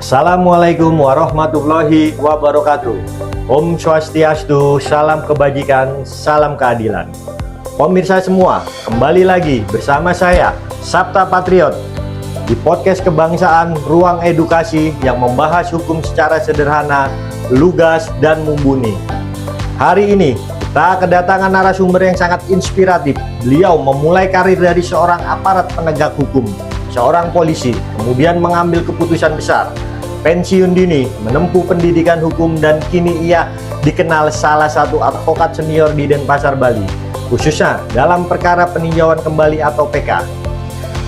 Assalamualaikum warahmatullahi wabarakatuh. Om Swastiastu, salam kebajikan, salam keadilan. Pemirsa semua, kembali lagi bersama saya, Sabta Patriot, di podcast kebangsaan Ruang Edukasi yang membahas hukum secara sederhana, lugas, dan mumpuni. Hari ini, kita kedatangan narasumber yang sangat inspiratif. Beliau memulai karir dari seorang aparat penegak hukum, seorang polisi, kemudian mengambil keputusan besar, pensiun dini, menempuh pendidikan hukum, dan kini ia dikenal salah satu advokat senior di Denpasar, Bali, khususnya dalam perkara peninjauan kembali atau PK.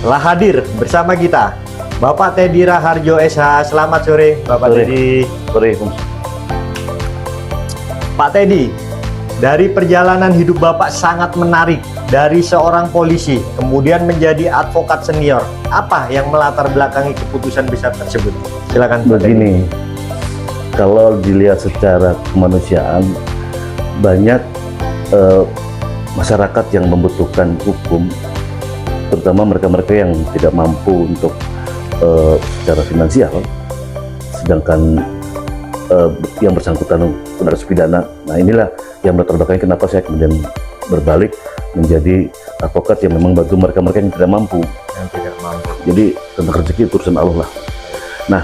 Telah hadir bersama kita Bapak Teddy Raharjo SH. Selamat sore, Bapak Teddy. Sore. Pak Teddy, dari perjalanan hidup Bapak sangat menarik. Dari seorang polisi, kemudian menjadi advokat senior. Apa yang melatar belakangi keputusan besar tersebut? Silakan. Begini, kalau dilihat secara kemanusiaan, banyak masyarakat yang membutuhkan hukum, terutama mereka-mereka yang tidak mampu untuk secara finansial, sedangkan yang bersangkutan harus pidana. Nah, inilah yang melatar belakangi kenapa saya kemudian berbalik menjadi advokat yang memang bantu mereka-mereka yang tidak mampu. Jadi tentang rezeki itu urusan Allah lah. Nah,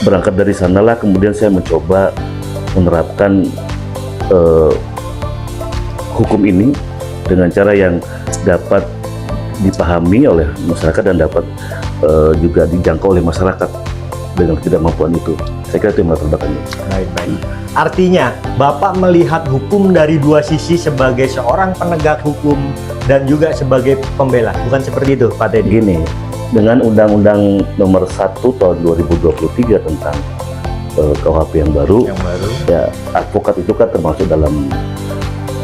berangkat dari sanalah kemudian saya mencoba menerapkan hukum ini dengan cara yang dapat dipahami oleh masyarakat dan dapat juga dijangkau oleh masyarakat dengan ketidakmampuan itu. Saya kira itu yang melatar belakangnya. Baik. Artinya, Bapak melihat hukum dari dua sisi, sebagai seorang penegak hukum dan juga sebagai pembela. Bukan seperti itu, Pak Teddy? Gini, dengan Undang-Undang Nomor 1 Tahun 2023 tentang KUHP yang baru, ya advokat itu kan termasuk dalam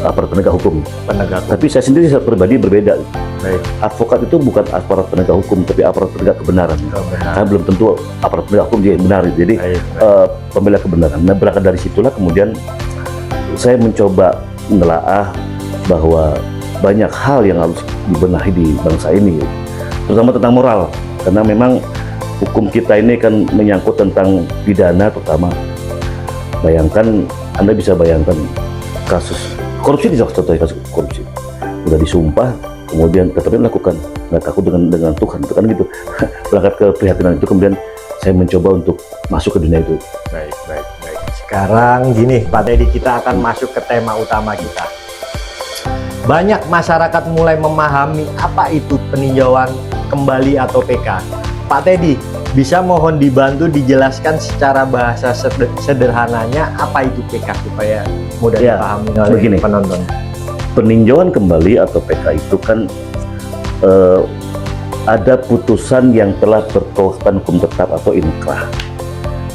aparat penegak hukum. Tapi saya sendiri secara pribadi berbeda. Baik. Advokat itu bukan aparat penegak hukum, tapi aparat penegak kebenaran. Karena belum tentu aparat penegak hukum dia benar. Jadi pembela kebenaran. Nah, berangkat dari situlah kemudian saya mencoba menelaah bahwa banyak hal yang harus dibenahi di bangsa ini, terutama tentang moral. Karena memang hukum kita ini kan menyangkut tentang pidana terutama. Bayangkan, Anda bisa bayangkan kasus korupsi, contohnya kasus korupsi, udah disumpah, kemudian tetap melakukan, nggak takut dengan Tuhan, itu kan gitu. Berangkat ke prihatinan itu, kemudian saya mencoba untuk masuk ke dunia itu. Baik. Sekarang gini, Pak Teddy, kita akan masuk ke tema utama kita. Banyak masyarakat mulai memahami apa itu peninjauan kembali atau PK. Pak Teddy, bisa mohon dibantu dijelaskan secara bahasa sederhananya apa itu PK supaya mudah dipahami oleh penonton. Peninjauan kembali atau PK itu kan ada putusan yang telah berkekuatan hukum tetap atau inkrah.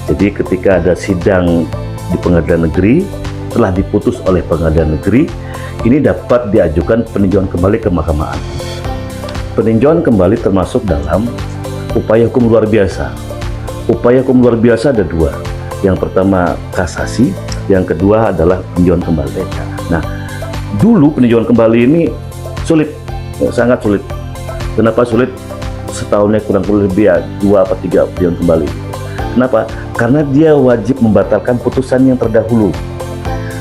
Jadi ketika ada sidang di pengadilan negeri, telah diputus oleh pengadilan negeri, ini dapat diajukan peninjauan kembali ke Mahkamah Agung. Peninjauan kembali termasuk dalam upaya hukum luar biasa. Upaya hukum luar biasa ada dua. Yang pertama kasasi, yang kedua adalah peninjauan kembali. Nah, dulu peninjauan kembali ini sulit, sangat sulit. Kenapa sulit? Setahunnya kurang lebih ya 2 atau 3 peninjauan kembali. Kenapa? Karena dia wajib membatalkan putusan yang terdahulu.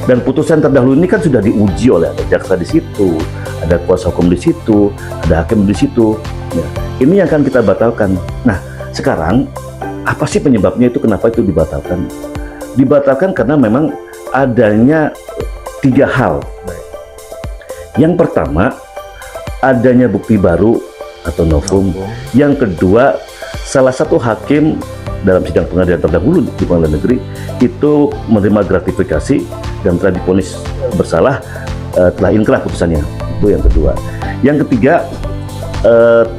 Dan putusan terdahulu ini kan sudah diuji oleh ada jaksa di situ, ada kuasa hukum di situ, ada hakim di situ. Ya, ini yang akan kita batalkan. Nah, sekarang apa sih penyebabnya itu? Kenapa itu dibatalkan? Dibatalkan karena memang adanya 3 hal. Yang pertama, adanya bukti baru atau novum. Yang kedua, salah satu hakim dalam sidang pengadilan terdahulu di pengadilan negeri itu menerima gratifikasi dan telah divonis bersalah, telah inkrah putusannya. Itu yang kedua. Yang ketiga,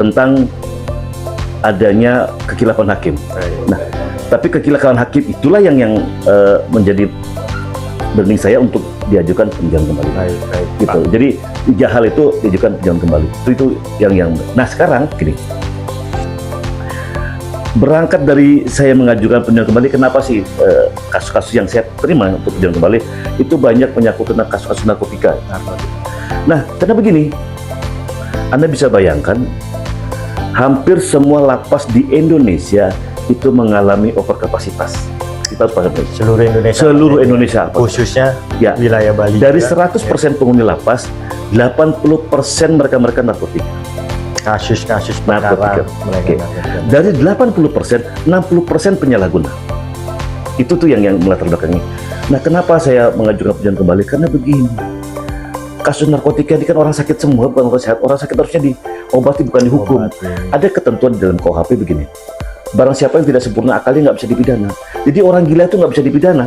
tentang adanya kekilapan hakim. Nah, tapi kekilapan hakim itulah yang menjadi burning saya untuk diajukan peninjauan kembali. Gitu. Jadi 3 hal itu diajukan peninjauan kembali. Itu yang. Nah, sekarang gini. Berangkat dari saya mengajukan peninjauan kembali, kenapa sih kasus-kasus yang saya terima untuk peninjauan kembali itu banyak menyangkut tentang kasus-kasus narkotika. Nah, karena begini, Anda bisa bayangkan hampir semua lapas di Indonesia itu mengalami overkapasitas. Kita harus paham itu. Seluruh Indonesia. Seluruh Indonesia. Khususnya Ya. wilayah Bali. Dari juga. 100% penghuni lapas, 80% mereka narkotika. Kasus-kasus Narkotika. perkara mereka Oke. narkotika. Dari 80%, 60% penyalahguna. Itu tuh yang melatar belakangi. Nah, kenapa saya mengajukan peninjauan kembali? Karena begini. Kasus narkotika ini kan orang sakit semua, bukan orang sehat. Orang sakit harusnya diobati, bukan dihukum. Obati. Ada ketentuan di dalam KUHP begini. Barang siapa yang tidak sempurna akalnya nggak bisa dipidana. Jadi orang gila itu nggak bisa dipidana.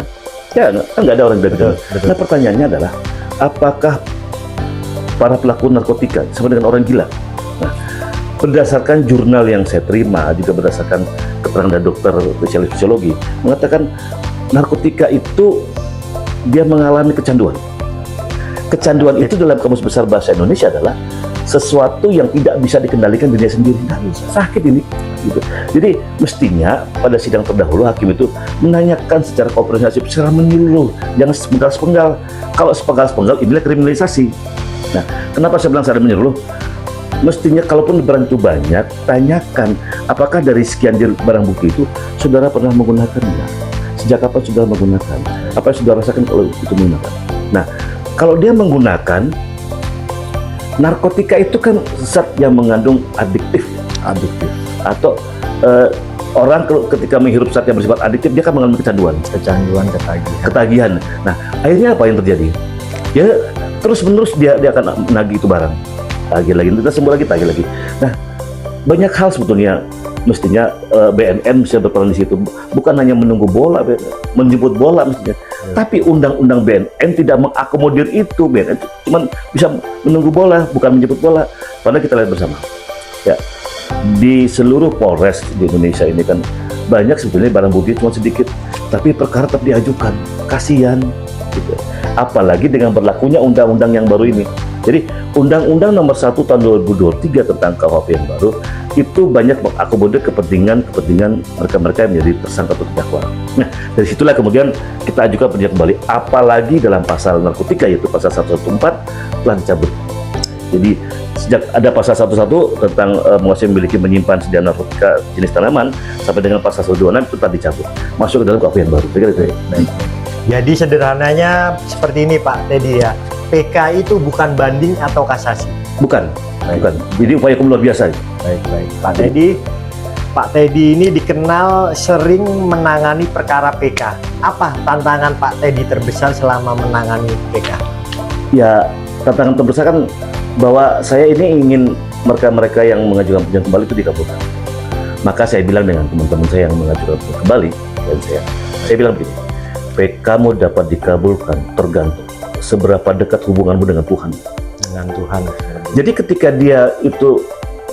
Ya, kan nggak ada orang gila dipidana. Betul. Nah, pertanyaannya adalah, apakah para pelaku narkotika sama dengan orang gila? Nah, berdasarkan jurnal yang saya terima, juga berdasarkan keterangan dari dokter spesialis fisiologi, mengatakan narkotika itu dia mengalami kecanduan. Kecanduan itu dalam Kamus Besar Bahasa Indonesia adalah sesuatu yang tidak bisa dikendalikan dirinya sendiri. Nah, sakit ini. Gitu. Jadi mestinya pada sidang terdahulu hakim itu menanyakan secara komprehensif, secara menyeluruh, jangan sepenggal-sepenggal. Kalau sepenggal-sepenggal inilah kriminalisasi. Nah, kenapa saya bilang secara menyeluruh? Mestinya kalaupun barang itu banyak, tanyakan apakah dari sekian barang bukti itu saudara pernah menggunakannya? Sejak kapan saudara menggunakan? Apa yang saudara rasakan kalau itu menggunakan? Nah, kalau dia menggunakan narkotika itu kan zat yang mengandung adiktif, atau orang ketika menghirup zat yang bersifat adiktif dia akan mengalami kecanduan, ketagihan. Nah, akhirnya apa yang terjadi? Ya terus menerus dia akan menagih itu barang, tagih lagi, kita sembuh lagi, tagih lagi. Nah, banyak hal sebetulnya mestinya BNN bisa berperan di situ, bukan hanya menunggu bola, menjemput bola mestinya. Tapi undang-undang BNN tidak mengakomodir itu. BNN cuma bisa menunggu bola, bukan menjemput bola. Padahal kita lihat bersama, ya di seluruh Polres di Indonesia ini kan banyak sebetulnya barang bukti cuma sedikit, tapi perkara tetap diajukan. Kasihan, gitu. Apalagi dengan berlakunya undang-undang yang baru ini. Jadi Undang-Undang Nomor 1 Tahun 2023 tentang KUHP yang baru itu banyak mengakomodir kepentingan mereka-mereka yang menjadi tersangka atau terdakwa. Nah, dari situlah kemudian kita ajukan peninjauan kembali, apalagi dalam pasal narkotika yaitu pasal 114 telah dicabut. Jadi sejak ada pasal 11 tentang menguasai, memiliki, menyimpan, sedia narkotika jenis tanaman sampai dengan pasal 126 itu telah dicabut, masuk ke dalam KUHP yang baru. Jadi sederhananya seperti ini Pak Teddy ya, PK itu bukan banding atau kasasi. Bukan. Baik. Bukan. Jadi upaya hukum luar biasa. Baik. Pak Teddy ini dikenal sering menangani perkara PK. Apa tantangan Pak Teddy terbesar selama menangani PK? Ya, tantangan terbesar kan bahwa saya ini ingin mereka-mereka yang mengajukan peninjauan kembali itu dikabulkan. Maka saya bilang dengan teman-teman saya yang mengajukan peninjauan kembali, dan saya bilang begini, PK-mu dapat dikabulkan tergantung seberapa dekat hubunganmu dengan Tuhan. Dengan Tuhan. Jadi ketika dia itu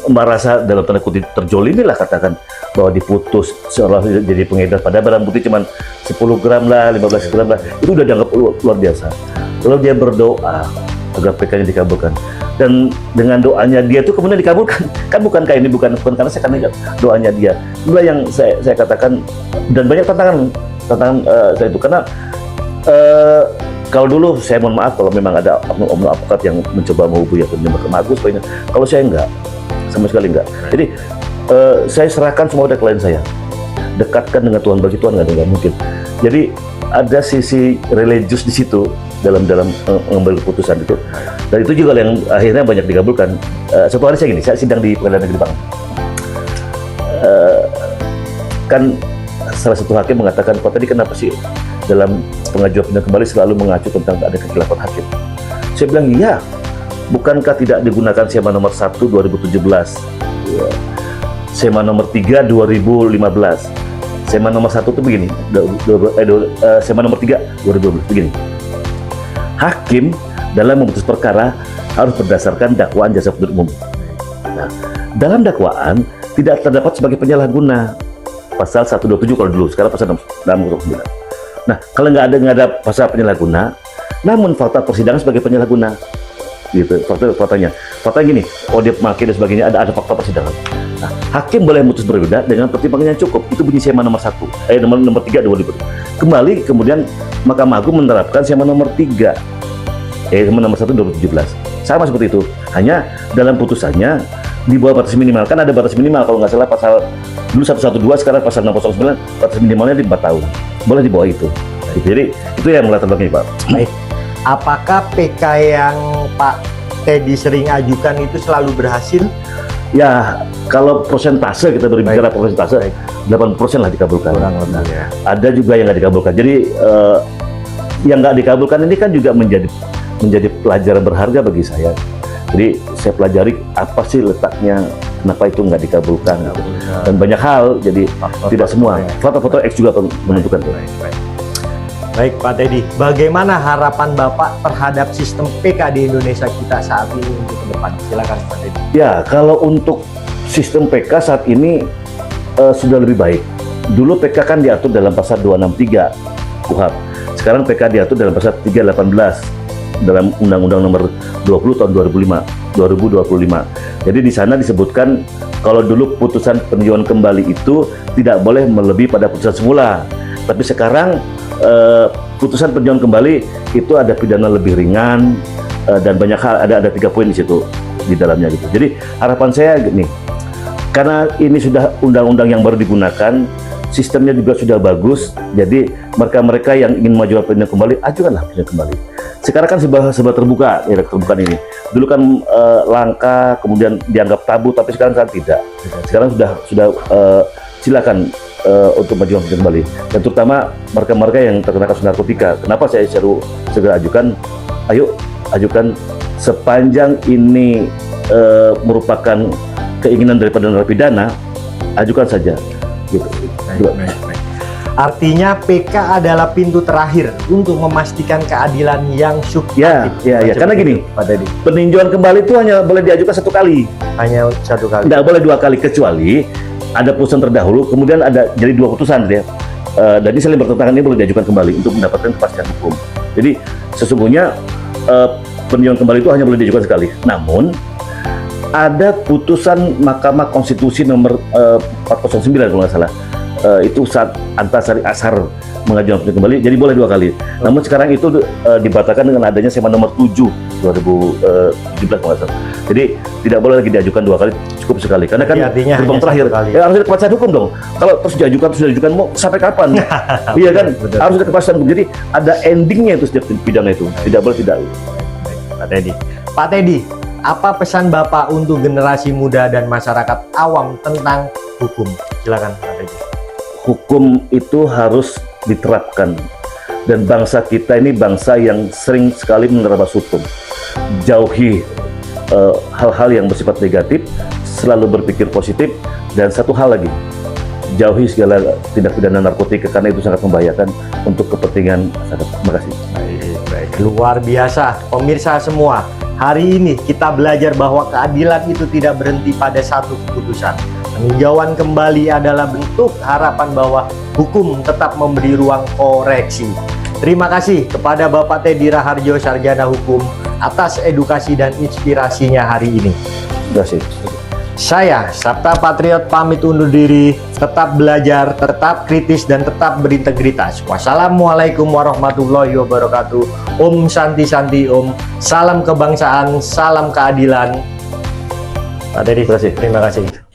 merasa dalam tanda kutip terjolimi lah, katakan bahwa diputus seolah jadi pengedar pada barang bukti cuma 10 gram lah, 15 gram lah, itu udah dianggap luar biasa. Lalu dia berdoa agar PK-nya dikabulkan, dan dengan doanya dia itu kemudian dikabulkan. Kan bukan kayak ini, bukan karena saya, karena doanya dia. Itulah yang saya katakan, dan banyak tantangan saya itu, karena kalau dulu saya mohon maaf kalau memang ada oknum advokat yang mencoba menghubungi Mahkamah Agung supaya, kalau saya enggak, sama sekali enggak. Jadi saya serahkan semua pada klien saya, dekatkan dengan Tuhan, bagi Tuhan nggak mungkin. Jadi ada sisi religius di situ dalam mengambil keputusan itu, dan itu juga yang akhirnya banyak dikabulkan. Suatu hari saya sidang di Pengadilan Negeri Bang, kan salah satu hakim mengatakan, Pak tadi kenapa sih dalam pengajuan peninjauan kembali selalu mengacu tentang ada kekhilafan hakim? Saya bilang, iya, bukankah tidak digunakan SEMA nomor 1 2017, ya, SEMA nomor 3 2015, SEMA nomor 1 itu begini, SEMA nomor 3 2012 begini. Hakim dalam memutus perkara harus berdasarkan dakwaan jasa penuntut umum. Nah, dalam dakwaan tidak terdapat sebagai penyalahguna, pasal 127 kalau dulu, sekarang pasal 609. Nah, kalau nggak ada pasal penyalahguna, namun fakta persidangan sebagai penyalahguna, gitu. Faktanya gini, oh dia maki dan sebagainya, ada fakta persidangan. Nah, hakim boleh memutus berbeda dengan pertimbangan yang cukup. Itu bunyi SEMA nomor 1, nomor 3 2020. Kembali kemudian Mahkamah Agung menerapkan SEMA nomor 3, nomor 1 2017. Sama seperti itu. Hanya dalam putusannya di bawah batas minimal. Kan ada batas minimal kalau nggak salah pasal Dulu 112, sekarang pasal 609 batas minimalnya di 4 tahun. Boleh di bawah itu. Jadi itu yang melatar belakangnya, Pak. Baik. Apakah PK yang Pak Teddy sering ajukan itu selalu berhasil? Ya, kalau persentase kita berbicara persentase, 80% lah dikabulkan. Kurang lebih ya. Ada juga yang nggak dikabulkan. Jadi yang nggak dikabulkan ini kan juga menjadi pelajaran berharga bagi saya. Jadi saya pelajari apa sih letaknya, kenapa itu nggak dikabulkan. Dan banyak hal, jadi tidak semua. Foto-foto X juga menentukan. Baik Pak Teddy, bagaimana harapan Bapak terhadap sistem PK di Indonesia kita saat ini untuk ke depan? Silakan Pak Teddy. Ya, kalau untuk sistem PK saat ini sudah lebih baik. Dulu PK kan diatur dalam pasal 263 KUHP. Sekarang PK diatur dalam pasal 318 dalam Undang-Undang Nomor 20 tahun 2025. Jadi di sana disebutkan kalau dulu putusan peninjauan kembali itu tidak boleh melebihi pada putusan semula. Tapi sekarang putusan peninjauan kembali itu ada pidana lebih ringan dan banyak hal, ada 3 poin di situ di dalamnya gitu. Jadi harapan saya gini, karena ini sudah undang-undang yang baru digunakan, sistemnya juga sudah bagus, jadi mereka-mereka yang ingin mengajukan peninjauan kembali, ajukanlah peninjauan kembali. Sekarang kan sebuah terbuka, ya terbuka ini. Dulu kan langka, kemudian dianggap tabu, tapi sekarang kan tidak. Sekarang sudah silakan untuk mengajukan peninjauan kembali. Dan terutama mereka-mereka yang terkena kasus narkotika. Kenapa saya segera ajukan? Ayo ajukan sepanjang ini merupakan keinginan daripada narapidana, ajukan saja. Gitu. Baik. Artinya PK adalah pintu terakhir untuk memastikan keadilan yang substantif. Ya. Karena gini, Pak Teddy, peninjauan kembali itu hanya boleh diajukan 1 kali. hanya 1 kali. Tidak boleh 2 kali, kecuali ada putusan terdahulu, kemudian ada jadi 2 putusan ya. Dan ini saling bertentangan, ini boleh diajukan kembali untuk mendapatkan kepastian hukum. Jadi sesungguhnya peninjauan kembali itu hanya boleh diajukan sekali. Namun ada putusan Mahkamah Konstitusi nomor 409 kalau nggak salah, itu saat Antasari Ashar mengajukan peninjauan kembali, jadi boleh 2 kali. Namun sekarang itu dibatalkan dengan adanya SEMA nomor 7 2017 kalau nggak salah. Jadi tidak boleh lagi diajukan 2 kali, cukup sekali. Karena kan gerbang terakhir, ya harus ada kepastian hukum dong. Kalau terus diajukan mau sampai kapan? Iya kan, harus ada kepastian hukum. Jadi ada endingnya itu setiap pidana itu. Tidak boleh tidak. Pak Teddy, apa pesan Bapak untuk generasi muda dan masyarakat awam tentang hukum? Silakan Pak Teddy. Hukum itu harus diterapkan, dan bangsa kita ini bangsa yang sering sekali menerabas hukum. Jauhi hal-hal yang bersifat negatif, selalu berpikir positif, dan satu hal lagi, jauhi segala tindak pidana narkotika karena itu sangat membahayakan untuk kepentingan masyarakat. Terima kasih. Baik. Luar biasa, pemirsa semua. Hari ini kita belajar bahwa keadilan itu tidak berhenti pada satu keputusan. Peninjauan kembali adalah bentuk harapan bahwa hukum tetap memberi ruang koreksi. Terima kasih kepada Bapak Teddy Raharjo, Sarjana Hukum, atas edukasi dan inspirasinya hari ini. Terima kasih. Saya, Sabta Patriot, pamit undur diri. Tetap belajar, tetap kritis, dan tetap berintegritas. Wassalamualaikum warahmatullahi wabarakatuh. Om Santi Santi Om. Salam kebangsaan, salam keadilan. Pak Teddy, terima kasih.